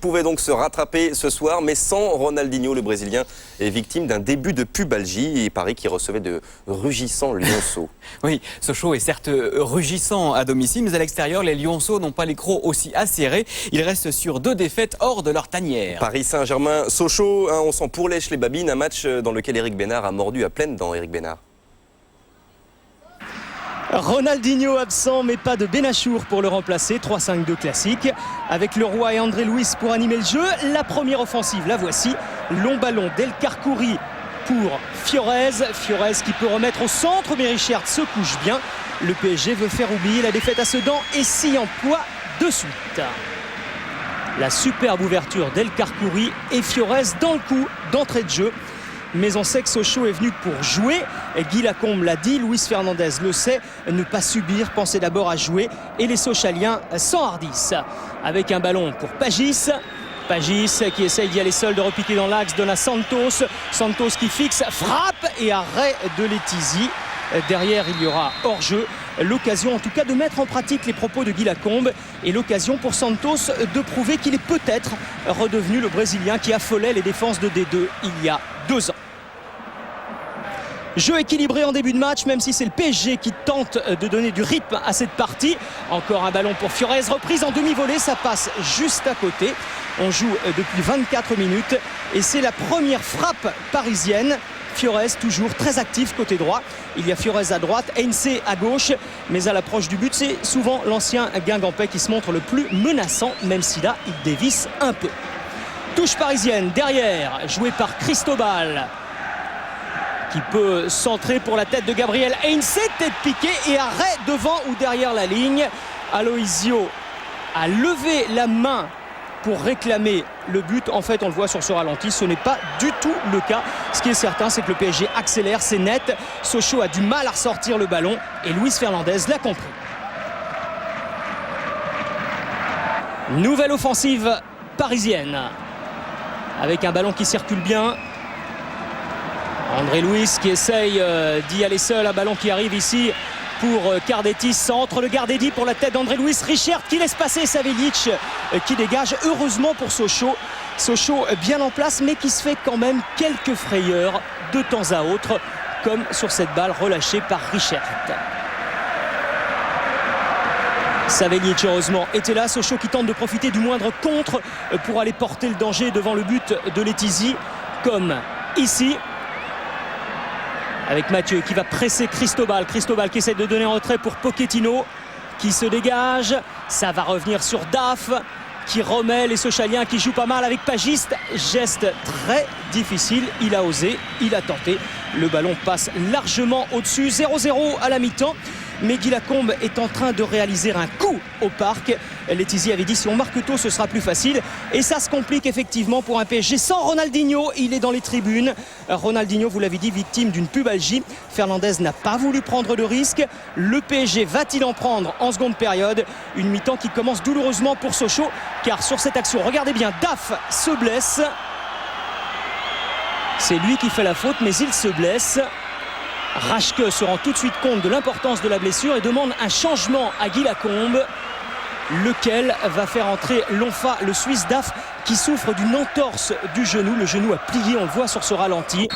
Pouvait donc se rattraper ce soir, mais sans Ronaldinho. Le Brésilien est victime d'un début de pubalgie et paraît qu'il recevait de rugissants lionceaux. Oui, Sochaux est certes rugissant à domicile, mais à l'extérieur, les lionceaux n'ont pas les crocs aussi acérés. Ils restent sur 2 défaites hors de leur tanière. Paris Saint-Germain, Sochaux, on s'en pourlèche les babines. Un match dans lequel Eric Bénard a mordu à pleines dents. Eric Bénard. Ronaldinho absent, mais pas de Benachour pour le remplacer. 3-5-2 classique. Avec Leroy et André Luis pour animer le jeu. La première offensive, la voici. Long ballon d'El Karkouri pour Fiorez. Fiorez qui peut remettre au centre, mais Richard se couche bien. Le PSG veut faire oublier la défaite à Sedan et s'y emploie de suite. La superbe ouverture d'El Karkouri et Fiorez dans le coup d'entrée de jeu. Mais on sait que Sochaux est venu pour jouer. Guy Lacombe l'a dit, Luis Fernandez le sait, ne pas subir, penser d'abord à jouer. Et les Sochaliens s'enhardissent. Avec un ballon pour Pagis. Pagis qui essaye d'y aller seul, de repiquer dans l'axe, donne à Santos. Santos qui fixe, frappe et arrêt de Letizy. Derrière, il y aura hors-jeu. L'occasion en tout cas de mettre en pratique les propos de Guy Lacombe et l'occasion pour Santos de prouver qu'il est peut-être redevenu le Brésilien qui affolait les défenses de D2 il y a 2 ans. Jeu équilibré en début de match, même si c'est le PSG qui tente de donner du rythme à cette partie. Encore un ballon pour Fiorez, reprise en demi-volée, ça passe juste à côté. On joue depuis 24 minutes et c'est la première frappe parisienne. Fiorez toujours très actif côté droit. Il y a Fiorez à droite, Heinze à gauche. Mais à l'approche du but, c'est souvent l'ancien Guingampais qui se montre le plus menaçant, même si là, il dévisse un peu. Touche parisienne derrière, jouée par Cristobal, qui peut centrer pour la tête de Gabriel Heinze, tête piquée et arrêt devant ou derrière la ligne. Aloisio a levé la main pour réclamer le but. En fait, on le voit sur ce ralenti, ce n'est pas du tout le cas. Ce qui est certain, c'est que le PSG accélère, c'est net. Sochaux a du mal à ressortir le ballon et Luis Fernandez l'a compris. Nouvelle offensive parisienne avec un ballon qui circule bien. André Luis qui essaye d'y aller seul, un ballon qui arrive ici pour Cardetti, centre le Gardedi pour la tête d'André Luis. Richard qui laisse passer Savelic qui dégage, heureusement pour Sochaux. Sochaux bien en place mais qui se fait quand même quelques frayeurs de temps à autre, comme sur cette balle relâchée par Richard. Savelic heureusement était là. Sochaux qui tente de profiter du moindre contre pour aller porter le danger devant le but de Letizy, comme ici. Avec Mathieu qui va presser Cristobal. Cristobal qui essaie de donner en retrait pour Pochettino qui se dégage. Ça va revenir sur Daf qui remet les Sochaliens qui jouent pas mal avec Pagiste. Geste très difficile. Il a osé, il a tenté. Le ballon passe largement au-dessus. 0-0 à la mi-temps. Mais Guy Lacombe est en train de réaliser un coup au parc. Letizy avait dit si on marque tôt ce sera plus facile. Et ça se complique effectivement pour un PSG sans Ronaldinho. Il est dans les tribunes. Ronaldinho, vous l'avez dit, victime d'une pubalgie. Fernandez n'a pas voulu prendre de risque. Le PSG va-t-il en prendre en seconde période? Une mi-temps qui commence douloureusement pour Sochaux. Car sur cette action, regardez bien, Daf se blesse. C'est lui qui fait la faute mais il se blesse. Raschke se rend tout de suite compte de l'importance de la blessure et demande un changement à Guy Lacombe, lequel va faire entrer Lonfa, le Suisse Daf, qui souffre d'une entorse du genou. Le genou a plié, on le voit sur ce ralenti.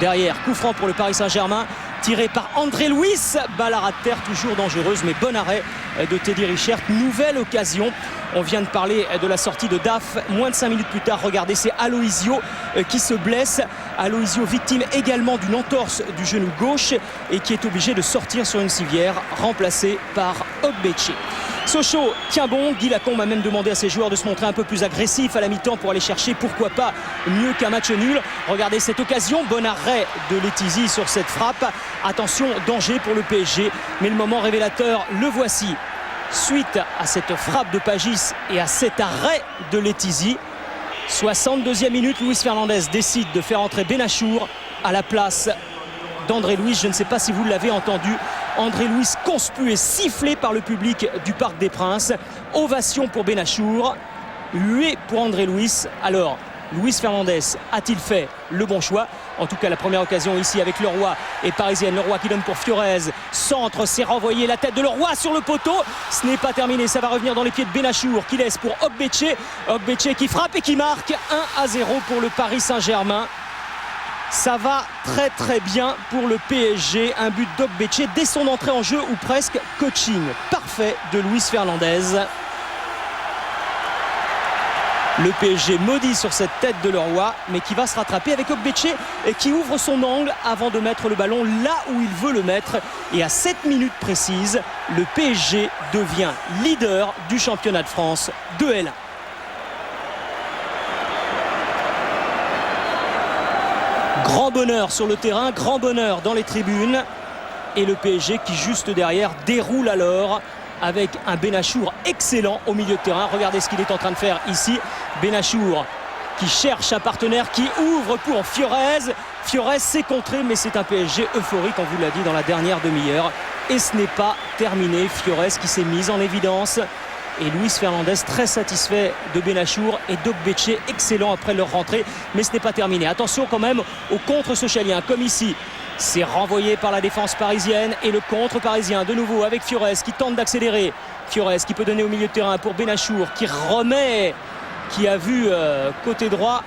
Derrière, coup franc pour le Paris Saint-Germain, tiré par André Luis. Balle à ras de terre, toujours dangereuse, mais bon arrêt de Teddy Richard. Nouvelle occasion. On vient de parler de la sortie de Daf. Moins de 5 minutes plus tard, regardez, c'est Aloisio qui se blesse. Aloisio victime également d'une entorse du genou gauche et qui est obligé de sortir sur une civière, remplacé par Ogbeche. Sochaux tient bon. Guy Lacombe a même demandé à ses joueurs de se montrer un peu plus agressifs à la mi-temps pour aller chercher, pourquoi pas, mieux qu'un match nul. Regardez cette occasion, bon arrêt de Letizy sur cette frappe. Attention, danger pour le PSG, mais le moment révélateur, le voici. Suite à cette frappe de Pagis et à cet arrêt de Letizy, 62e minute, Luis Fernandez décide de faire entrer Benachour à la place d'André Luis. Je ne sais pas si vous l'avez entendu, André Luis conspué et sifflé par le public du Parc des Princes. Ovation pour Benachour, huée pour André Luis. Alors, Luis Fernandez a-t-il fait le bon choix? En tout cas, la première occasion ici avec Leroy et Parisienne. Leroy qui donne pour Fiorez. Centre, c'est renvoyé. La tête de Leroy sur le poteau. Ce n'est pas terminé. Ça va revenir dans les pieds de Benachour qui laisse pour Ogbeche. Ogbeche qui frappe et qui marque 1-0 pour le Paris Saint-Germain. Ça va très très bien pour le PSG. Un but d'Ogbeche dès son entrée en jeu ou presque. Coaching parfait de Luis Fernandez. Le PSG maudit sur cette tête de Leroy, mais qui va se rattraper avec Ogbeche et qui ouvre son angle avant de mettre le ballon là où il veut le mettre. Et à 7 minutes précises, le PSG devient leader du championnat de France de L1. Grand bonheur sur le terrain, grand bonheur dans les tribunes. Et le PSG qui juste derrière déroule alors avec un Benachour excellent au milieu de terrain. Regardez ce qu'il est en train de faire ici. Benachour qui cherche un partenaire, qui ouvre pour Fiorez. Fiorez s'est contré, mais c'est un PSG euphorique, on vous l'a dit, dans la dernière demi-heure. Et ce n'est pas terminé. Fiorez qui s'est mise en évidence. Et Luis Fernandez très satisfait de Benachour et d'Ogbeche excellent après leur rentrée. Mais ce n'est pas terminé. Attention quand même au contre sochalien, comme ici. C'est renvoyé par la défense parisienne et le contre parisien de nouveau avec Fiorez qui tente d'accélérer. Fiorez qui peut donner au milieu de terrain pour Benachour qui remet, qui a vu côté droit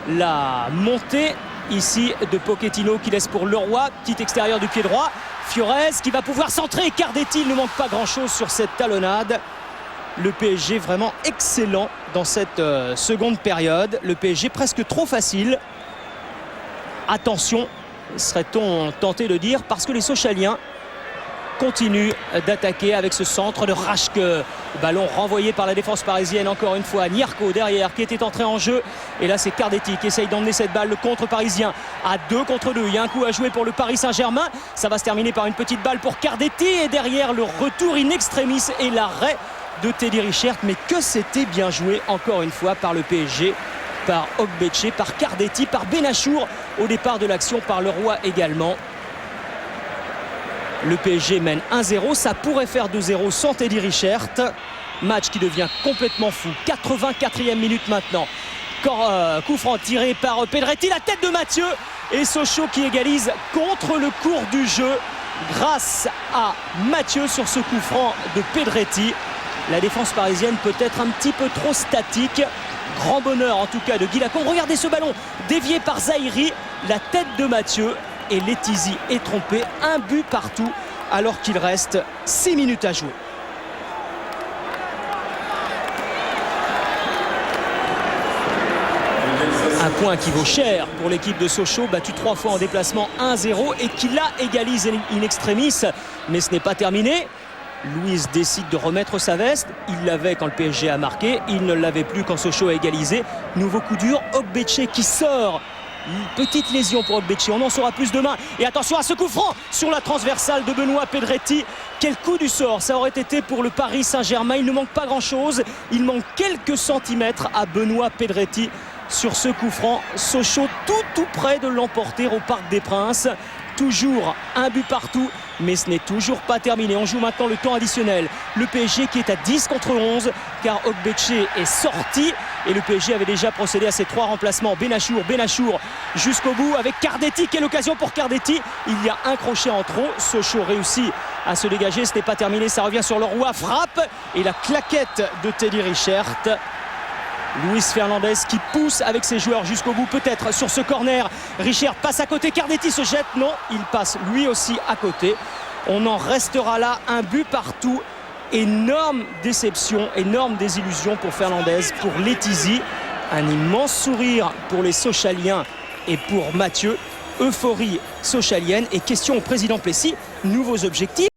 la montée ici de Pochettino qui laisse pour Leroy, petit extérieur du pied droit. Fiorez qui va pouvoir centrer. Cardetti, il ne manque pas grand chose sur cette talonnade. Le PSG vraiment excellent dans cette seconde période. Le PSG presque trop facile. Attention, serait-on tenté de dire, parce que les Sochaliens continuent d'attaquer avec ce centre de Raschke. Ballon renvoyé par la défense parisienne encore une fois. Nyarko derrière qui était entré en jeu. Et là c'est Cardetti qui essaye d'emmener cette balle. Le contre parisien à 2 contre 2. Il y a un coup à jouer pour le Paris Saint-Germain. Ça va se terminer par une petite balle pour Cardetti. Et derrière le retour in extremis et l'arrêt de Teddy Richert. Mais que c'était bien joué encore une fois par le PSG, par Ogbeche, par Cardetti, par Benachour au départ de l'action, par Leroy également. Le PSG mène 1-0, ça pourrait faire 2-0 sans Teddy Richert. Match qui devient complètement fou. 84e minute maintenant. Coup franc tiré par Pedretti, la tête de Mathieu et Sochaux qui égalise contre le cours du jeu grâce à Mathieu sur ce coup franc de Pedretti. La défense parisienne peut-être un petit peu trop statique. Grand bonheur en tout cas de Guy Lacombe. Regardez ce ballon dévié par Zahiri, la tête de Mathieu et Letizy est trompé. Un but partout alors qu'il reste 6 minutes à jouer. Un point qui vaut cher pour l'équipe de Sochaux, battu 3 fois en déplacement 1-0 et qui là égalise in extremis, mais ce n'est pas terminé. Louise décide de remettre sa veste. Il l'avait quand le PSG a marqué. Il ne l'avait plus quand Sochaux a égalisé. Nouveau coup dur. Ogbeche qui sort. Une petite lésion pour Ogbeche. On en saura plus demain. Et attention à ce coup franc sur la transversale de Benoît Pedretti. Quel coup du sort ça aurait été pour le Paris Saint-Germain. Il ne manque pas grand-chose. Il manque quelques centimètres à Benoît Pedretti sur ce coup franc. Sochaux tout près de l'emporter au Parc des Princes. Toujours un but partout, mais ce n'est toujours pas terminé. On joue maintenant le temps additionnel. Le PSG qui est à 10 contre 11 car Ogbeche est sorti et le PSG avait déjà procédé à ses 3 remplacements. Benachour jusqu'au bout avec Cardetti. Quelle occasion pour Cardetti. Il y a un crochet en trop. Sochaux réussit à se dégager. Ce n'est pas terminé. Ça revient sur Leroy. Frappe et la claquette de Teddy Richert. Luis Fernandez qui pousse avec ses joueurs jusqu'au bout, peut-être sur ce corner. Richert passe à côté, Cardetti se jette, non, il passe lui aussi à côté. On en restera là, un but partout. Énorme déception, énorme désillusion pour Fernandez, pour Letizy. Un immense sourire pour les Sochaliens et pour Mathieu. Euphorie sochalienne et question au président Plessis, nouveaux objectifs.